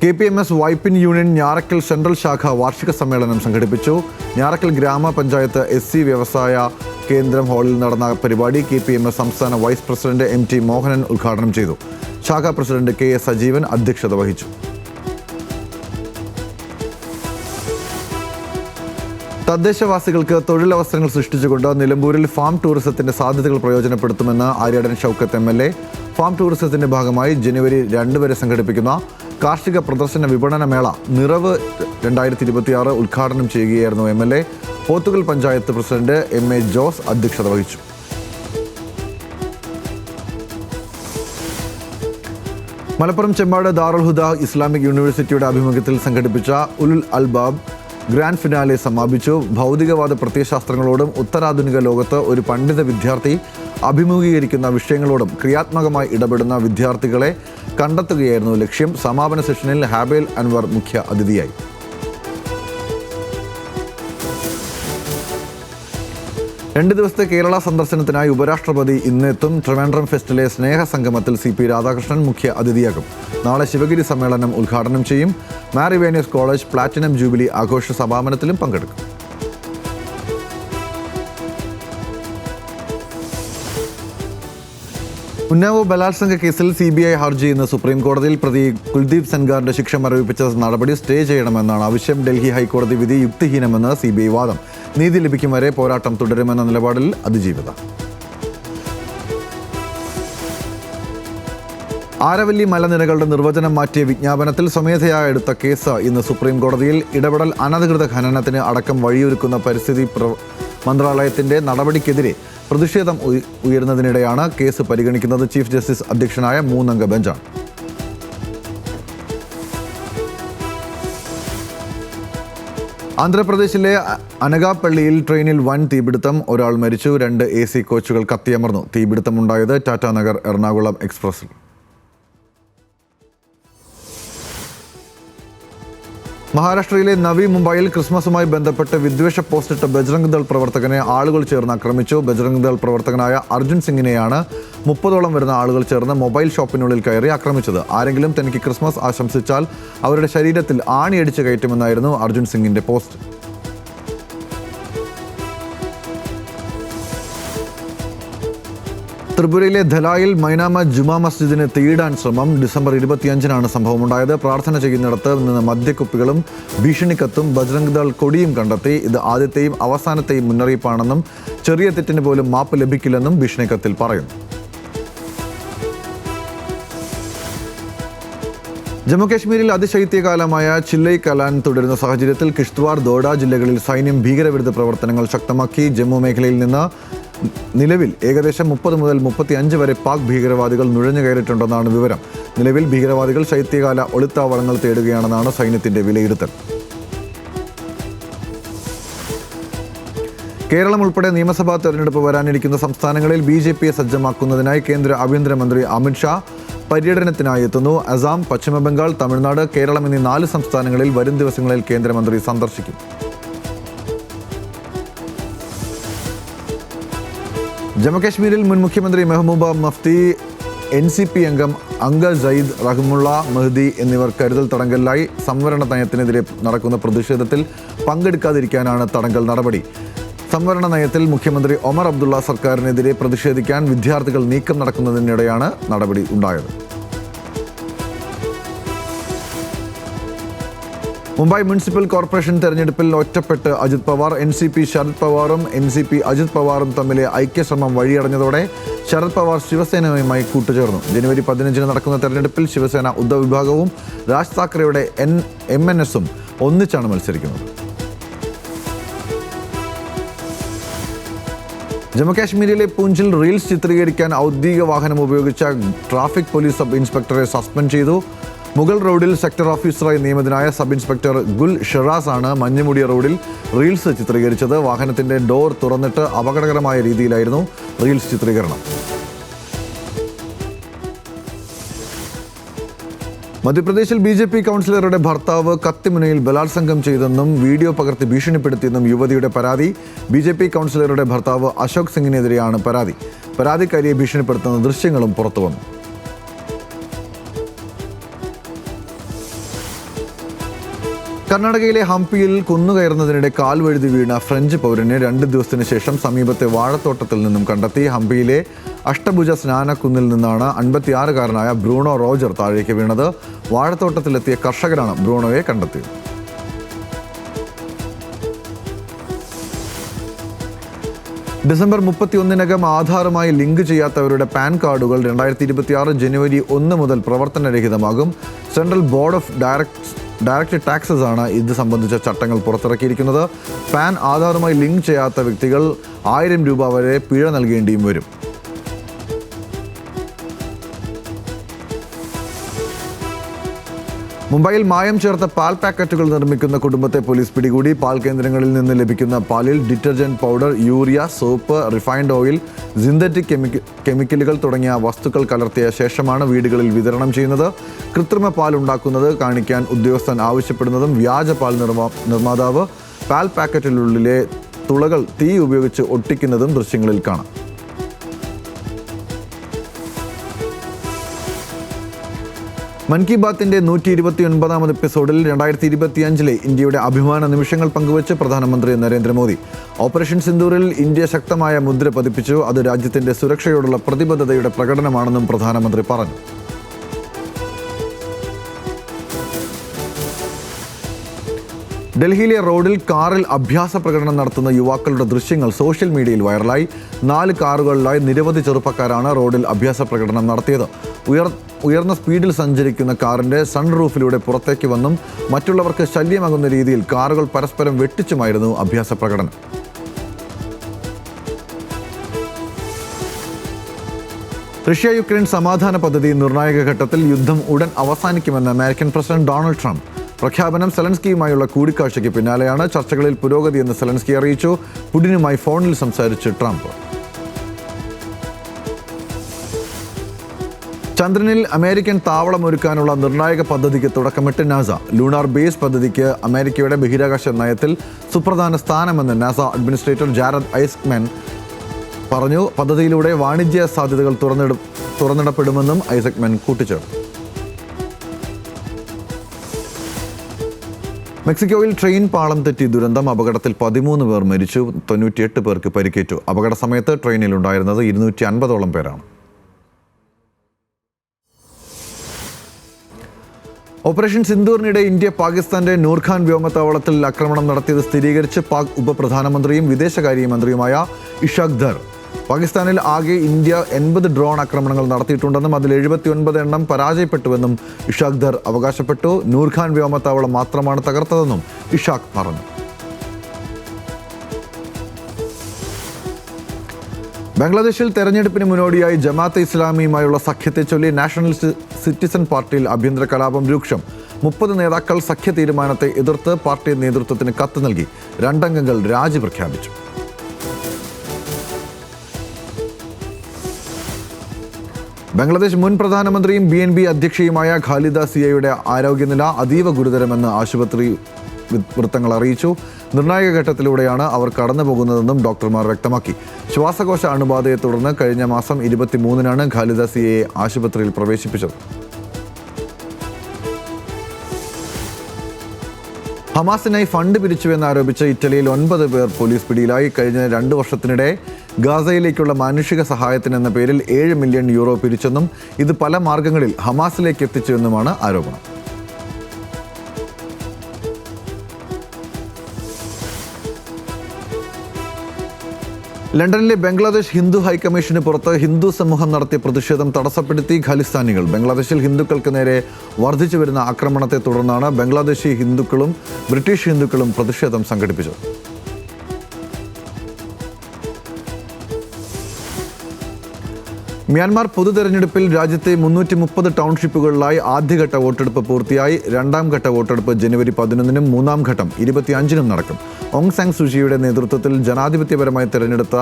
KPMS Vypin union Njarakkal central ശാഖ വാർഷിക സമ്മേളനം സംഘടിപ്പിച്ചു. ഞാറക്കൽ ഗ്രാമപഞ്ചായത്ത് SC വ്യവസായ കേന്ദ്രം ഹാളിൽ നടന്ന പരിപാടി KPMS സംസ്ഥാന വൈസ് പ്രസിഡന്റ് MT മോഹനൻ ഉദ്ഘാടനം ചെയ്തു. ശാഖാ പ്രസിഡന്റ് KS സജീവൻ അധ്യക്ഷത വഹിച്ചു. തദ്ദേശവാസികൾക്ക് തൊഴിലവസരങ്ങൾ സൃഷ്ടിച്ചുകൊണ്ട് നിലമ്പൂരിൽ ഫാം ടൂറിസത്തിന്റെ സാധ്യതകൾ പ്രയോജനപ്പെടുത്തുമെന്ന് ആര്യാടൻ ഷൗക്കത്ത് MLA. ഫാം ടൂറിസത്തിന്റെ ഭാഗമായി ജനുവരി 2 വരെ സംഘടിപ്പിക്കുന്ന കാർഷിക പ്രദർശന വിപണന മേള നിറവ് 2026 ഉദ്ഘാടനം ചെയ്യുകയായിരുന്നു MLA. Pothukal panchayat president MA Jose അധ്യക്ഷത വഹിച്ചു. മലപ്പുറം ചെമ്പാട് ദാറുൽ ഹുദ ഇസ്ലാമിക് യൂണിവേഴ്സിറ്റിയുടെ ആഭിമുഖ്യത്തിൽ സംഘടിപ്പിച്ച ഉലുൽ അൽബാബ് ഗ്രാൻഡ് ഫിനാലെ സമാപിച്ചു. ഭൗതികവാദ പ്രത്യയശാസ്ത്രങ്ങളോടും ഉത്തരാധുനിക ലോകത്ത് ഒരു പണ്ഡിത വിദ്യാർത്ഥി അഭിമുഖീകരിക്കുന്ന വിഷയങ്ങളോടും ക്രിയാത്മകമായി ഇടപെടുന്ന വിദ്യാർത്ഥികളെ കണ്ടെത്തുകയായിരുന്നു ലക്ഷ്യം. സമാപന സെഷനിൽ ഹാബേൽ അൻവർ മുഖ്യ അതിഥിയായി. രണ്ട് ദിവസത്തെ കേരള സന്ദർശനത്തിനായി ഉപരാഷ്ട്രപതി ഇന്നെത്തും. ട്രിവാൻഡ്രം ഫെസ്റ്റിലെ സ്നേഹസംഗമത്തിൽ CP രാധാകൃഷ്ണൻ മുഖ്യ അതിഥിയാകും. നാളെ ശിവഗിരി സമ്മേളനം ഉദ്ഘാടനം ചെയ്യും. മാരിവേനിയസ് കോളേജ് പ്ലാറ്റിനം ജൂബിലി ആഘോഷ സമാപനത്തിലും പങ്കെടുക്കും. ഉന്നാവോ ബലാത്സംഗ കേസിൽ CBI ഹർജി ഇന്ന് സുപ്രീം കോടതിയിൽ. പ്രതി കുൽദീപ് സെൻഗാറിന്റെ ശിക്ഷ മരവിപ്പിച്ച നടപടി സ്റ്റേ ചെയ്യണമെന്നാണ് ആവശ്യം. ഡൽഹി ഹൈക്കോടതി വിധി യുക്തിഹീനമെന്ന് CBI വാദം. നീതി ലഭിക്കും വരെ പോരാട്ടം തുടരുമെന്ന നിലപാടിൽ അതിജീവിത. ആരവല്ലി മലനിരകളുടെ നിർവചനം മാറ്റിയ വിജ്ഞാപനത്തിൽ സ്വമേധയാ എടുത്ത കേസ് ഇന്ന് സുപ്രീം കോടതിയിൽ. ഇടപെടൽ അനധികൃത ഖനനത്തിന് അടക്കം വഴിയൊരുക്കുന്ന പരിസ്ഥിതി മന്ത്രാലയത്തിന്റെ നടപടിക്കെതിരെ പ്രതിഷേധം ഉയർന്നതിനിടെയാണ് കേസ് പരിഗണിക്കുന്നത്. ചീഫ് ജസ്റ്റിസ് അധ്യക്ഷനായ 3-അംഗ ബെഞ്ചാണ്. ആന്ധ്രാപ്രദേശിലെ അനകാപ്പള്ളിയിൽ ട്രെയിനിൽ വൻ തീപിടുത്തം. ഒരാൾ മരിച്ചു. 2 AC കോച്ചുകൾ കത്തിയമർന്നു. തീപിടുത്തമുണ്ടായത് ടാറ്റാനഗർ എറണാകുളം എക്സ്പ്രസിൽ. മഹാരാഷ്ട്രയിലെ നവി മുംബൈയിൽ ക്രിസ്മസുമായി ബന്ധപ്പെട്ട് വിദ്വേഷ പോസ്റ്റിട്ട ബജ്രംഗ് ദൾ പ്രവർത്തകനെ ആളുകൾ ചേർന്ന് ആക്രമിച്ചു. ബജ്രംഗ് ദൾ പ്രവർത്തകനായ അർജുൻ സിംഗിനെയാണ് 30ഓളം വരുന്ന ആളുകൾ ചേർന്ന് മൊബൈൽ ഷോപ്പിനുള്ളിൽ കയറി ആക്രമിച്ചത്. ആരെങ്കിലും തനിക്ക് ക്രിസ്മസ് ആശംസിച്ചാൽ അവരുടെ ശരീരത്തിൽ ആണിയടിച്ച് കയറ്റുമെന്നായിരുന്നു അർജുൻ സിംഗിന്റെ പോസ്റ്റ്. ത്രിപുരയിലെ ധലായിൽ മൈനാമ ജുമാ മസ്ജിദിന് തീയിടാൻ ശ്രമം. ഡിസംബർ 25-നാണ് സംഭവമുണ്ടായത്. പ്രാർത്ഥന ചെയ്യുന്നിടത്ത് നിന്ന് മദ്യക്കുപ്പികളും ഭീഷണിക്കത്തും ബജ്രംഗ് ദൾ കൊടിയും കണ്ടെത്തി. ഇത് ആദ്യത്തെയും അവസാനത്തെയും മുന്നറിയിപ്പാണെന്നും ചെറിയ തെറ്റിന് പോലും മാപ്പ് ലഭിക്കില്ലെന്നും ഭീഷണിക്കത്തിൽ പറയുന്നു. ജമ്മുകാശ്മീരിൽ അതിശൈത്യകാലമായ ചില്ലൈ കലാൻ തുടരുന്ന സാഹചര്യത്തിൽ കിഷ്ത്വാർ, ദോഡ ജില്ലകളിൽ സൈന്യം ഭീകരവിരുദ്ധ പ്രവർത്തനങ്ങൾ ശക്തമാക്കി. ജമ്മു മേഖലയിൽ നിന്ന് നിലവിൽ ഏകദേശം 30 മുതൽ 35 വരെ പാക് ഭീകരവാദികൾ നുഴഞ്ഞു കയറിയിട്ടുണ്ടെന്നാണ് വിവരം. നിലവിൽ ഭീകരവാദികൾ ശൈത്യകാല ഒളിത്താവളങ്ങൾ തേടുകയാണെന്നാണ് സൈന്യത്തിന്റെ വിലയിരുത്തൽ. കേരളം ഉൾപ്പെടെ നിയമസഭാ തെരഞ്ഞെടുപ്പ് വരാനിരിക്കുന്ന സംസ്ഥാനങ്ങളിൽ BJPയെ സജ്ജമാക്കുന്നതിനായി കേന്ദ്ര ആഭ്യന്തരമന്ത്രി അമിത് ഷാ പര്യടനത്തിനായി എത്തുന്നു. അസം, പശ്ചിമബംഗാൾ, തമിഴ്നാട്, കേരളം എന്നീ 4 സംസ്ഥാനങ്ങളിൽ വരും ദിവസങ്ങളിൽ കേന്ദ്രമന്ത്രി സന്ദർശിക്കും. ജമ്മുകാശ്മീരിൽ മുൻ മുഖ്യമന്ത്രി മെഹബൂബ മഫ്തി, NCP അംഗം അംഗദ് സയ്യിദ്, റഹ്മുള്ള മഹ്ദി എന്നിവർ കരുതൽ തടങ്കലിലായി. സംവരണ നയത്തിനെതിരെ നടക്കുന്ന പ്രതിഷേധത്തിൽ പങ്കെടുക്കാതിരിക്കാനാണ് തടങ്കൽ നടപടി. സംവരണ നയത്തിൽ മുഖ്യമന്ത്രി ഒമർ അബ്ദുള്ള സർക്കാരിനെതിരെ പ്രതിഷേധിക്കാൻ വിദ്യാർത്ഥികൾ നീക്കം നടക്കുന്നതിനിടെയാണ് നടപടി ഉണ്ടായത്. മുംബൈ മുനിസിപ്പൽ കോർപ്പറേഷൻ തെരഞ്ഞെടുപ്പിൽ ഒറ്റപ്പെട്ട് അജിത് പവാർ. NCP ശരത് പവാറും NCP അജിത് പവാറും തമ്മിലെ ഐക്യശ്രമം വഴിയടഞ്ഞതോടെ ശരത് പവാർ ശിവസേനയുമായി കൂട്ടുചേർന്നു. ജനുവരി 15-ന് നടക്കുന്ന തെരഞ്ഞെടുപ്പിൽ ശിവസേന ഉദ്ധവ് വിഭാഗവും രാജ് താക്കറെയുടെ MNSഉം ഒന്നിച്ചാണ് മത്സരിക്കുന്നത്. ജമ്മുകാശ്മീരിലെ പൂഞ്ചിൽ റീൽസ് ചിത്രീകരിക്കാൻ ഔദ്യോഗിക വാഹനം ഉപയോഗിച്ച ട്രാഫിക് പോലീസ് സബ് ഇൻസ്പെക്ടറെ സസ്പെൻഡ് ചെയ്തു. മുഗൾ റോഡിൽ സെക്ടർ ഓഫീസറായി നിയമിതനായ സബ് ഇൻസ്പെക്ടർ ഗുൽ ഷെറാസ് ആണ് മഞ്ഞുമൂടിയ റോഡിൽ റീൽസ് ചിത്രീകരിച്ചത്. വാഹനത്തിന്റെ ഡോർ തുറന്നിട്ട് അപകടകരമായ രീതിയിലായിരുന്നു റീൽസ് ചിത്രീകരണം. മധ്യപ്രദേശിൽ BJP കൗൺസിലറുടെ ഭർത്താവ് കത്തിമുനയിൽ ബലാത്സംഗം ചെയ്തെന്നും വീഡിയോ പകർത്തി ഭീഷണിപ്പെടുത്തിയെന്നും യുവതിയുടെ പരാതി. BJP കൗൺസിലറുടെ ഭർത്താവ് അശോക് സിംഗിനെതിരെയാണ് പരാതി. പരാതിക്കാരിയെ ഭീഷണിപ്പെടുത്തുന്ന ദൃശ്യങ്ങളും പുറത്തുവന്നു. കർണാടകയിലെ ഹംപിയിൽ കുന്നുകയറുന്നതിനിടെ കാൽ വഴുതി വീണ ഫ്രഞ്ച് പൗരനെ 2 ദിവസത്തിന് ശേഷം സമീപത്തെ വാഴത്തോട്ടത്തിൽ നിന്നും കണ്ടെത്തി. ഹംപിയിലെ അഷ്ടഭുജ സ്നാനക്കുന്നിൽ നിന്നാണ് 56-കാരനായ ബ്രൂണോ റോജർ താഴേക്ക് വീണത്. വാഴത്തോട്ടത്തിലെത്തിയ കർഷകരാണ് ബ്രൂണോയെ കണ്ടെത്തിയത്. ഡിസംബർ 31-നകം ആധാറുമായി ലിങ്ക് ചെയ്യാത്തവരുടെ പാൻ കാർഡുകൾ 2026 ജനുവരി 1 മുതൽ പ്രവർത്തനരഹിതമാകും. Central Board of Direct Taxes ആണ് ഇത് സംബന്ധിച്ച ചട്ടങ്ങൾ പുറത്തിറക്കിയിരിക്കുന്നത്. പാൻ ആധാറുമായി ലിങ്ക് ചെയ്യാത്ത വ്യക്തികൾ 1000 രൂപ വരെ പിഴ നൽകേണ്ടിയും വരും. മുംബൈയിൽ മായം ചേർത്ത പാൽ പാക്കറ്റുകൾ നിർമ്മിക്കുന്ന കുടുംബത്തെ പോലീസ് പിടികൂടി. പാൽ കേന്ദ്രങ്ങളിൽ നിന്ന് ലഭിക്കുന്ന പാലിൽ detergent powder, urea, soap, refined oil, synthetic കെമിക്കലുകൾ തുടങ്ങിയ വസ്തുക്കൾ കലർത്തിയ ശേഷമാണ് വീടുകളിൽ വിതരണം ചെയ്യുന്നത്. കൃത്രിമ പാൽ ഉണ്ടാക്കുന്നത് കാണിക്കാൻ ഉദ്യോഗസ്ഥൻ ആവശ്യപ്പെടുന്നതും വ്യാജ പാൽ നിർമ്മാതാവ് പാൽ പാക്കറ്റിനുള്ളിലെ തുളകൾ തീ ഉപയോഗിച്ച് ഒട്ടിക്കുന്നതും ദൃശ്യങ്ങളിൽ കാണാം. മൻ കി ബാത്തിന്റെ 129ാമത് എപ്പിസോഡിൽ 2025 ഇന്ത്യയുടെ അഭിമാന നിമിഷങ്ങൾ പങ്കുവച്ച് പ്രധാനമന്ത്രി നരേന്ദ്രമോദി. ഓപ്പറേഷൻ സിന്ദൂറിൽ ഇന്ത്യ ശക്തമായ മുദ്ര പതിപ്പിച്ചു. അത് രാജ്യത്തിന്റെ സുരക്ഷയോടുള്ള പ്രതിബദ്ധതയുടെ പ്രകടനമാണെന്നും പ്രധാനമന്ത്രി പറഞ്ഞു. ഡൽഹിയിലെ റോഡിൽ കാറിൽ അഭ്യാസ പ്രകടനം നടത്തുന്ന യുവാക്കളുടെ ദൃശ്യങ്ങൾ സോഷ്യൽ മീഡിയയിൽ വൈറലായി. 4 കാറുകളിലായി നിരവധി ചെറുപ്പക്കാരാണ് റോഡിൽ അഭ്യാസ പ്രകടനം നടത്തിയത്. ഉയർന്ന സ്പീഡിൽ സഞ്ചരിക്കുന്ന കാറിന്റെ സൺറൂഫിലൂടെ പുറത്തേക്ക് വന്നും മറ്റുള്ളവർക്ക് ശല്യമാകുന്ന രീതിയിൽ കാറുകൾ പരസ്പരം വെട്ടിച്ചുമായിരുന്നു അഭ്യാസ പ്രകടനം. റഷ്യ യുക്രൈൻ സമാധാന പദ്ധതി നിർണായക ഘട്ടത്തിൽ. യുദ്ധം ഉടൻ അവസാനിക്കുമെന്ന് അമേരിക്കൻ പ്രസിഡന്റ് ഡൊണാൾഡ് ട്രംപ്. പ്രഖ്യാപനം സെലൻസ്കിയുമായുള്ള കൂടിക്കാഴ്ചയ്ക്ക് പിന്നാലെയാണ്. ചർച്ചകളിൽ പുരോഗതിയെന്ന് സെലൻസ്കി അറിയിച്ചു. പുടിനുമായി ഫോണിൽ സംസാരിച്ച് ട്രംപ്. ചന്ദ്രനിൽ അമേരിക്കൻ താവളം ഒരുക്കാനുള്ള നിർണായക പദ്ധതിക്ക് തുടക്കമിട്ട് നാസ. ലൂണാർ ബേസ് പദ്ധതിക്ക് അമേരിക്കയുടെ ബഹിരാകാശ നയത്തിൽ സുപ്രധാന സ്ഥാനമെന്ന് നാസ അഡ്മിനിസ്ട്രേറ്റർ ജാരഡ് ഐസക്മാൻ പറഞ്ഞു. പദ്ധതിയിലൂടെ വാണിജ്യ സാധ്യതകൾ തുറന്നിടപ്പെടുമെന്നും ഐസക്മാൻ കൂട്ടിച്ചേർത്തു. മെക്സിക്കോയിൽ ട്രെയിൻ പാളം തെറ്റി ദുരന്തം. അപകടത്തിൽ 13 പേർ മരിച്ചു, 98 പേർക്ക് പരിക്കേറ്റു. അപകട സമയത്ത് ട്രെയിനിലുണ്ടായിരുന്നത് 250ഓളം പേരാണ്. ഓപ്പറേഷൻ സിന്ദൂറിനിടെ ഇന്ത്യ പാകിസ്ഥാന്റെ നൂർഖാൻ വ്യോമത്താവളത്തിൽ ആക്രമണം നടത്തിയത് സ്ഥിരീകരിച്ച് പാക് ഉപപ്രധാനമന്ത്രിയും വിദേശകാര്യമന്ത്രിയുമായ ഇഷാഖ് ദർ. പാകിസ്ഥാനിൽ ആകെ ഇന്ത്യ 80 ഡ്രോൺ ആക്രമണങ്ങൾ നടത്തിയിട്ടുണ്ടെന്നും അതിൽ 79 എണ്ണം പരാജയപ്പെട്ടുവെന്നും ഇഷാഖ് ദർ അവകാശപ്പെട്ടു. നൂർഖാൻ വ്യോമത്താവളം മാത്രമാണ് തകർത്തതെന്നും ഇഷാഖ് പറഞ്ഞു. ബംഗ്ലാദേശിൽ തെരഞ്ഞെടുപ്പിന് മുന്നോടിയായി ജമാഅത്തെ ഇസ്ലാമിയുമായുള്ള സഖ്യത്തെ ചൊല്ലി നാഷണൽ സിറ്റിസൺ പാർട്ടിയിൽ ആഭ്യന്തര കലാപം രൂക്ഷം. 30 നേതാക്കൾ സഖ്യ തീരുമാനത്തെ എതിർത്ത് പാർട്ടി നേതൃത്വത്തിന് കത്ത് നൽകി. 2 അംഗങ്ങൾ രാജി പ്രഖ്യാപിച്ചു. ബംഗ്ലാദേശ് മുൻ പ്രധാനമന്ത്രിയും BNB അധ്യക്ഷയുമായ ഖാലിദ സിയയുടെ ആരോഗ്യനില അതീവ ഗുരുതരമെന്ന് ആശുപത്രി വൃത്തങ്ങൾ അറിയിച്ചു. നിർണായക ഘട്ടത്തിലൂടെയാണ് അവർ കടന്നുപോകുന്നതെന്നും ഡോക്ടർമാർ വ്യക്തമാക്കി. ശ്വാസകോശ അണുബാധയെ തുടർന്ന് കഴിഞ്ഞ മാസം 23-നാണ് ഖാലിദ സിയയെ ആശുപത്രിയിൽ പ്രവേശിപ്പിച്ചത്. ഹമാസിനായി ഫണ്ട് പിരിച്ചുവെന്നാരോപിച്ച് ഇറ്റലിയിൽ 9 പേർ പോലീസ് പിടിയിലായി. കഴിഞ്ഞ 2 വർഷത്തിനിടെ ഗാസയിലേക്കുള്ള മാനുഷിക സഹായത്തിനെന്ന പേരിൽ 7 മില്യൺ യൂറോ പിരിച്ചെന്നും ഇത് പല മാർഗങ്ങളിൽ ഹമാസിലേക്ക് എത്തിച്ചുവെന്നുമാണ് ആരോപണം. ലണ്ടനിലെ ബംഗ്ലാദേശ് ഹിന്ദു ഹൈക്കമ്മീഷന് പുറത്ത് ഹിന്ദു സമൂഹം നടത്തിയ പ്രതിഷേധം തടസ്സപ്പെടുത്തി ഖലിസ്ഥാനികൾ. ബംഗ്ലാദേശിൽ ഹിന്ദുക്കൾക്ക് നേരെ വർദ്ധിച്ചു വരുന്ന ആക്രമണത്തെ തുടർന്നാണ് ബംഗ്ലാദേശി ഹിന്ദുക്കളും ബ്രിട്ടീഷ് ഹിന്ദുക്കളും പ്രതിഷേധം സംഘടിപ്പിച്ചത്. മ്യാൻമാർ പൊതു തെരഞ്ഞെടുപ്പിൽ രാജ്യത്തെ 330 ടൗൺഷിപ്പുകളിലായി ആദ്യഘട്ട വോട്ടെടുപ്പ് പൂർത്തിയായി. 2ാം ഘട്ട വോട്ടെടുപ്പ് ജനുവരി 11-നും 3ാം ഘട്ടം 25-നും നടക്കും. ഓങ് സാങ് സൂചിയുടെ നേതൃത്വത്തിൽ ജനാധിപത്യപരമായി തിരഞ്ഞെടുത്ത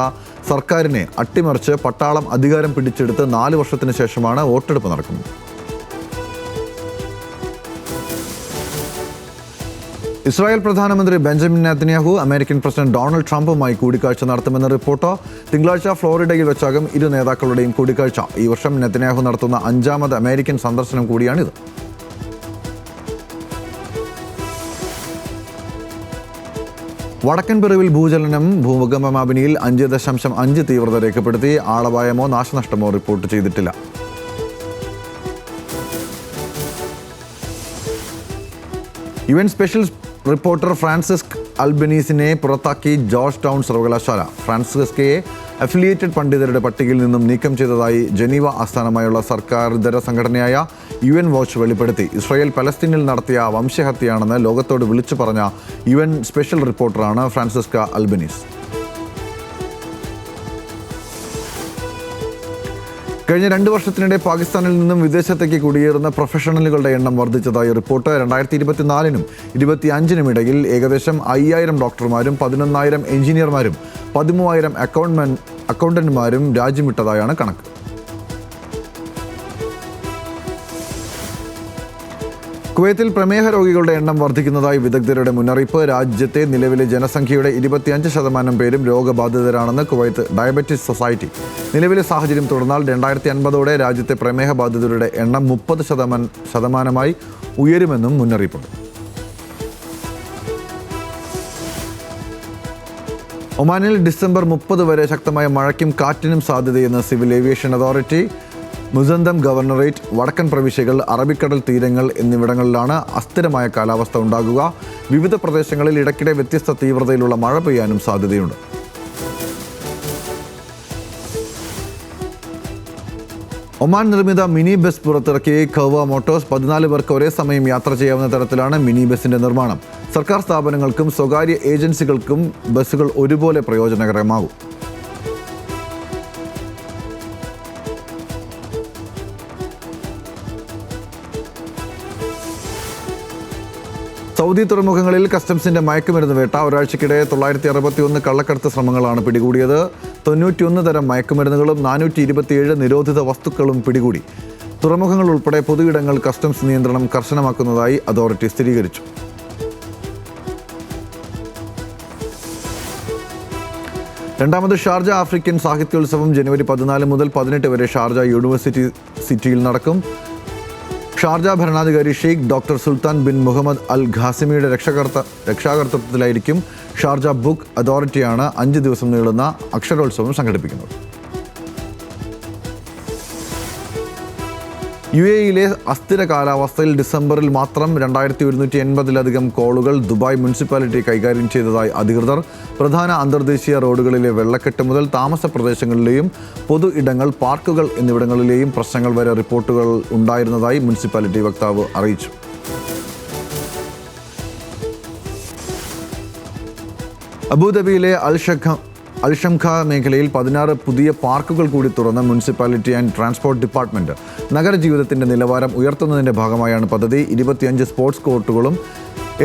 സർക്കാരിനെ അട്ടിമറിച്ച് പട്ടാളം അധികാരം പിടിച്ചെടുത്ത് 4 വർഷത്തിന് ശേഷമാണ് വോട്ടെടുപ്പ് നടക്കുന്നത്. ഇസ്രായേൽ പ്രധാനമന്ത്രി Benjamin Netanyahu American president Donald ട്രംപുമായി കൂടിക്കാഴ്ച നടത്തുമെന്ന റിപ്പോർട്ട്. തിങ്കളാഴ്ച ഫ്ലോറിഡയിൽ വെച്ചാകും ഇരു നേതാക്കളുടെയും കൂടിക്കാഴ്ച. ഈ വർഷം നെതന്യാഹു നടത്തുന്ന 5ാമത് അമേരിക്കൻ സന്ദർശനം കൂടിയാണിത്. വടക്കൻ പെറുവിൽ ഭൂചലനം. ഭൂകമ്പമാപിനിയിൽ 5.5 തീവ്രത രേഖപ്പെടുത്തി. ആളപായമോ നാശനഷ്ടമോ റിപ്പോർട്ട് ചെയ്തിട്ടില്ല. UN സ്പെഷ്യൽ റിപ്പോർട്ടർ ഫ്രാൻസിസ്ക് അൽബനീസിനെ പുറത്താക്കി ജോർജ് ടൗൺ സർവകലാശാല. ഫ്രാൻസിസ്കയെ അഫിലിയേറ്റഡ് പണ്ഡിതരുടെ പട്ടികയിൽ നിന്നും നീക്കം ചെയ്തതായി ജനീവ ആസ്ഥാനമായുള്ള സർക്കാരിതര സംഘടനയായ UN വാച്ച് വെളിപ്പെടുത്തി. ഇസ്രായേൽ പലസ്തീനിൽ നടത്തിയ വംശഹത്യയാണെന്ന് ലോകത്തോട് വിളിച്ചു പറഞ്ഞ UN സ്പെഷ്യൽ റിപ്പോർട്ടറാണ് ഫ്രാൻസിസ്ക അൽബനീസ്. കഴിഞ്ഞ 2 വർഷത്തിനിടെ പാകിസ്ഥാനിൽ നിന്നും വിദേശത്തേക്ക് കുടിയേറുന്ന പ്രൊഫഷണലുകളുടെ എണ്ണം വർദ്ധിച്ചതായി റിപ്പോർട്ട്. 2024-നും 2025-നും ഇടയിൽ ഏകദേശം 5000 ഡോക്ടർമാരും 11,000 എഞ്ചിനീയർമാരും 13,000 അക്കൗണ്ടന്റുമാരും രാജ്യം വിട്ടതായാണ് കണക്ക്. കുവൈത്തിൽ പ്രമേഹ രോഗികളുടെ എണ്ണം വർദ്ധിക്കുന്നതായി വിദഗ്ധരുടെ മുന്നറിയിപ്പ്. രാജ്യത്തെ നിലവിലെ ജനസംഖ്യയുടെ 25% പേരും രോഗബാധിതരാണെന്ന് കുവൈത്ത് ഡയബറ്റിസ് സൊസൈറ്റി. നിലവിലെ സാഹചര്യം തുടർന്നാൽ 2050ഓടെ രാജ്യത്തെ പ്രമേഹ ബാധിതരുടെ എണ്ണം 30% ഉയരുമെന്നും മുന്നറിയിപ്പുണ്ട്. ഒമാനിൽ ഡിസംബർ 30 വരെ ശക്തമായ മഴയ്ക്കും കാറ്റിനും സാധ്യതയെന്ന് സിവിൽ ഏവിയേഷൻ അതോറിറ്റി. മുസന്തം ഗവർണറേറ്റ്, വടക്കൻ പ്രവിശ്യകൾ, അറബിക്കടൽ തീരങ്ങൾ എന്നിവിടങ്ങളിലാണ് അസ്ഥിരമായ കാലാവസ്ഥ ഉണ്ടാകുക. വിവിധ പ്രദേശങ്ങളിൽ ഇടയ്ക്കിടെ വ്യത്യസ്ത തീവ്രതയിലുള്ള മഴ പെയ്യാനും സാധ്യതയുണ്ട്. ഒമാൻ നിർമ്മിത മിനി ബസ് പുറത്തിറക്കി കൗവ മോട്ടോഴ്സ്. 14 പേർക്ക് ഒരേ സമയം യാത്ര ചെയ്യാവുന്ന തരത്തിലാണ് മിനി ബസിന്റെ നിർമ്മാണം. സർക്കാർ സ്ഥാപനങ്ങൾക്കും സ്വകാര്യ ഏജൻസികൾക്കും ബസ്സുകൾ ഒരുപോലെ പ്രയോജനകരമാകും. സൗദി തുറമുഖങ്ങളിൽ കസ്റ്റംസിന്റെ മയക്കുമരുന്ന് വേട്ട. ഒരാഴ്ചക്കിടെ 961 കള്ളക്കടത്ത് ശ്രമങ്ങളാണ് പിടികൂടിയത്. 91 തരം മയക്കുമരുന്നുകളും 427 നിരോധിത വസ്തുക്കളും പിടികൂടി. തുറമുഖങ്ങൾ ഉൾപ്പെടെ പൊതുയിടങ്ങൾ കസ്റ്റംസ് നിയന്ത്രണം കർശനമാക്കുന്നതായി അതോറിറ്റി സ്ഥിരീകരിച്ചു. രണ്ടാമത് ഷാർജ ആഫ്രിക്കൻ സാഹിത്യോത്സവം ജനുവരി 14 മുതൽ 18 വരെ ഷാർജ യൂണിവേഴ്സിറ്റി സിറ്റിയിൽ നടക്കും. ഷാർജ ഭരണാധികാരി Sheikh doctor Sultan bin Muhammad Al ഖാസിമിയുടെ രക്ഷാകർത്തൃത്വത്തിലായിരിക്കും ഷാർജ ബുക്ക് അതോറിറ്റിയാണ് 5 ദിവസം നീളുന്ന അക്ഷരോത്സവം സംഘടിപ്പിക്കുന്നത്. UAE-യിലെ അസ്ഥിര കാലാവസ്ഥയിൽ ഡിസംബറിൽ മാത്രം 2180-ലധികം കോളുകൾ ദുബായ് മുനിസിപ്പാലിറ്റി കൈകാര്യം ചെയ്തതായി അധികൃതർ. പ്രധാന അന്തർദേശീയ റോഡുകളിലെ വെള്ളക്കെട്ട് മുതൽ താമസ പ്രദേശങ്ങളിലെയും പൊതു ഇടങ്ങൾ, പാർക്കുകൾ എന്നിവിടങ്ങളിലെയും പ്രശ്നങ്ങൾ വരെ റിപ്പോർട്ടുകൾ ഉണ്ടായിരുന്നതായി മുനിസിപ്പാലിറ്റി വക്താവ് അറിയിച്ചു. അബുദാബിയിലെ അൽഷംഖ മേഖലയിൽ 16 പുതിയ പാർക്കുകൾ കൂടി തുറന്ന മുനിസിപ്പാലിറ്റി ആൻഡ് ട്രാൻസ്പോർട്ട് ഡിപ്പാർട്ട്മെന്റ്. നഗരജീവിതത്തിന്റെ നിലവാരം ഉയർത്തുന്നതിന്റെ ഭാഗമായാണ് പദ്ധതി. 25 സ്പോർട്സ് കോർട്ടുകളും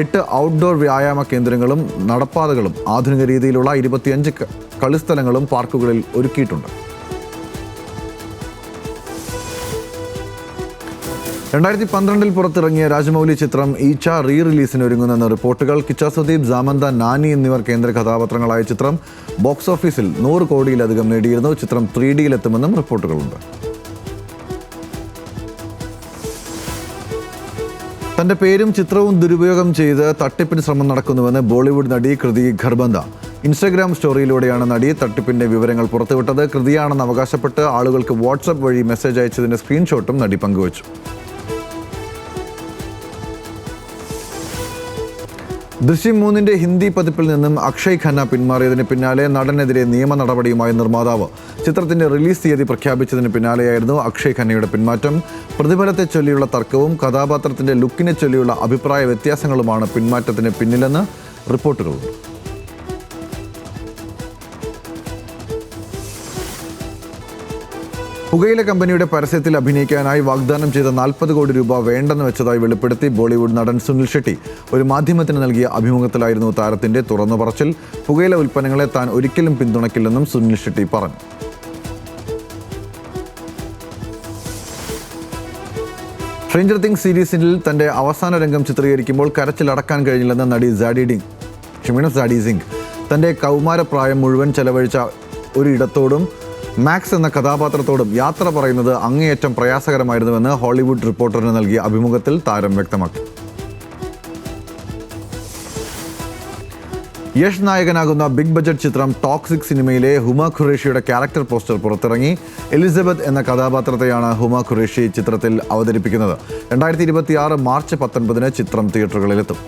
8 ഔട്ട്ഡോർ വ്യായാമ കേന്ദ്രങ്ങളും നടപ്പാതകളും ആധുനിക രീതിയിലുള്ള 25 കളിസ്ഥലങ്ങളും പാർക്കുകളിൽ ഒരുക്കിയിട്ടുണ്ട്. 2012-ൽ പുറത്തിറങ്ങിയ രാജമൗലി ചിത്രം ഈച്ച റിലീസിന് ഒരുങ്ങുന്നെന്ന റിപ്പോർട്ടുകൾ. കിച്ച സുദീപ്, സാമന്ത, നാനി എന്നിവർ കേന്ദ്ര കഥാപാത്രങ്ങളായ ചിത്രം ബോക്സ് ഓഫീസിൽ 100 കോടിയിലധികം നേടിയിരുന്നു. ചിത്രം 3Dയിലെത്തുമെന്നും റിപ്പോർട്ടുകളുണ്ട്. തന്റെ പേരും ചിത്രവും ദുരുപയോഗം ചെയ്ത് തട്ടിപ്പിന് ശ്രമം നടക്കുന്നുവെന്ന് ബോളിവുഡ് നടി കൃതി ഖർബന്ദ. ഇൻസ്റ്റഗ്രാം സ്റ്റോറിയിലൂടെയാണ് നടി തട്ടിപ്പിന്റെ വിവരങ്ങൾ പുറത്തുവിട്ടത്. കൃതിയാണെന്ന് അവകാശപ്പെട്ട് ആളുകൾക്ക് വാട്സപ്പ് വഴി മെസ്സേജ് അയച്ചതിന്റെ സ്ക്രീൻഷോട്ടും നടി പങ്കുവച്ചു. ദൃശ്യം 3-ന്റെ ഹിന്ദി പതിപ്പിൽ നിന്നും അക്ഷയ് ഖന്ന പിന്മാറിയതിന് പിന്നാലെ നടനെതിരെ നിയമ നടപടിയുമായി നിർമ്മാതാവ്. ചിത്രത്തിന്റെ റിലീസ് തീയതി പ്രഖ്യാപിച്ചതിന് പിന്നാലെയായിരുന്നു അക്ഷയ് ഖന്നയുടെ പിന്മാറ്റം. പ്രതിഫലത്തെ ചൊല്ലിയുള്ള തർക്കവും കഥാപാത്രത്തിന്റെ ലുക്കിനെ ചൊല്ലിയുള്ള അഭിപ്രായ വ്യത്യാസങ്ങളുമാണ് പിന്മാറ്റത്തിന് പിന്നിലെന്ന് റിപ്പോർട്ടുകളുണ്ട്. പുകയില കമ്പനിയുടെ പരസ്യത്തിൽ അഭിനയിക്കാനായി വാഗ്ദാനം ചെയ്ത 40 കോടി രൂപ വേണ്ടെന്ന് വെച്ചതായി വെളിപ്പെടുത്തി ബോളിവുഡ് നടൻ സുനിൽ ഷെട്ടി. ഒരു മാധ്യമത്തിന് നൽകിയ അഭിമുഖത്തിലായിരുന്നു താരത്തിന്റെ തുറന്നു പറച്ചിൽ. പുകയില ഉൽപ്പന്നങ്ങളെ താൻ ഒരിക്കലും പിന്തുണയ്ക്കില്ലെന്നും സുനിൽ ഷെട്ടി പറഞ്ഞു. സ്ട്രേഞ്ചർ തിങ്സ് സീരീസിൽ തന്റെ അവസാന രംഗം ചിത്രീകരിക്കുമ്പോൾ കരച്ചിലടക്കാൻ കഴിഞ്ഞില്ലെന്ന് നടി സാഡി സിംഗ്. തന്റെ കൗമാരപ്രായം മുഴുവൻ ചെലവഴിച്ച ഒരു ഇടത്തോടും മാക്സ് എന്ന കഥാപാത്രത്തോടും യാത്ര പറയുന്നത് അങ്ങേയറ്റം പ്രയാസകരമായിരുന്നുവെന്ന് ഹോളിവുഡ് റിപ്പോർട്ടറിന് നൽകിയ അഭിമുഖത്തിൽ താരം വ്യക്തമാക്കി. യഷ് നായകനാകുന്ന ബിഗ് ബജറ്റ് ചിത്രം ടോക്സിക് സിനിമയിലെ ഹുമ ഖുറേഷിയുടെ ക്യാരക്ടർ പോസ്റ്റർ പുറത്തിറങ്ങി. എലിസബത്ത് എന്ന കഥാപാത്രത്തെയാണ് ഹുമ ഖുറേഷി ചിത്രത്തിൽ അവതരിപ്പിക്കുന്നത്. 2026 മാർച്ച് 19-ന് ചിത്രം തിയേറ്ററുകളിലെത്തും.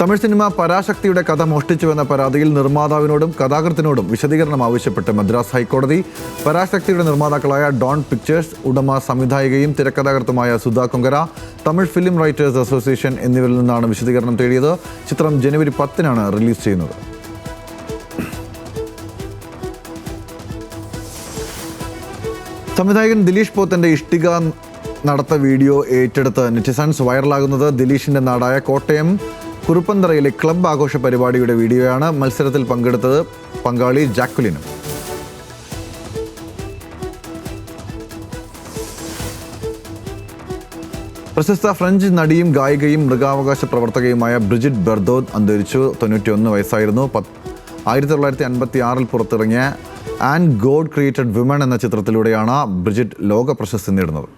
തമിഴ് സിനിമ പരാശക്തിയുടെ കഥ മോഷ്ടിച്ചുവെന്ന പരാതിയിൽ നിർമ്മാതാവിനോടും കഥാകൃത്തിനോടും വിശദീകരണം ആവശ്യപ്പെട്ട് മദ്രാസ് ഹൈക്കോടതി. പരാശക്തിയുടെ നിർമ്മാതാക്കളായ ഡോൺ പിക്ചേഴ്സ് ഉടമ സംവിധായികയും തിരക്കഥാകൃത്തുമായ Sudha Kongara, Tamil film writers association എന്നിവരിൽ നിന്നാണ് വിശദീകരണം തേടിയത്. ചിത്രം ജനുവരി 10-നാണ് റിലീസ് ചെയ്യുന്നത്. സംവിധായകൻ ദിലീഷ് പോത്തൻ്റെ ഇഷ്ടിക നടത്ത വീഡിയോ ഏറ്റെടുത്ത് നെറ്റിസൺസ് വൈറലാകുന്നത് ദിലീഷിൻ്റെ നാടായ കോട്ടയം കുറുപ്പന്തറയിലെ ക്ലബ്ബ് ആഘോഷ പരിപാടിയുടെ വീഡിയോയാണ്. മത്സരത്തിൽ പങ്കെടുത്തത് പങ്കാളി ജാക്വലിനും. പ്രശസ്ത ഫ്രഞ്ച് നടിയും ഗായികയും മൃഗാവകാശ പ്രവർത്തകയുമായ ബ്രിജിറ്റ് ബർദോദ് അന്തരിച്ചു. 91 വയസ്സായിരുന്നു. 1956 പുറത്തിറങ്ങിയ ആൻഡ് ഗോഡ് ക്രിയേറ്റഡ് വിമൺ എന്ന ചിത്രത്തിലൂടെയാണ് ബ്രിജിറ്റ് ലോക പ്രശസ്തി നേടുന്നത്.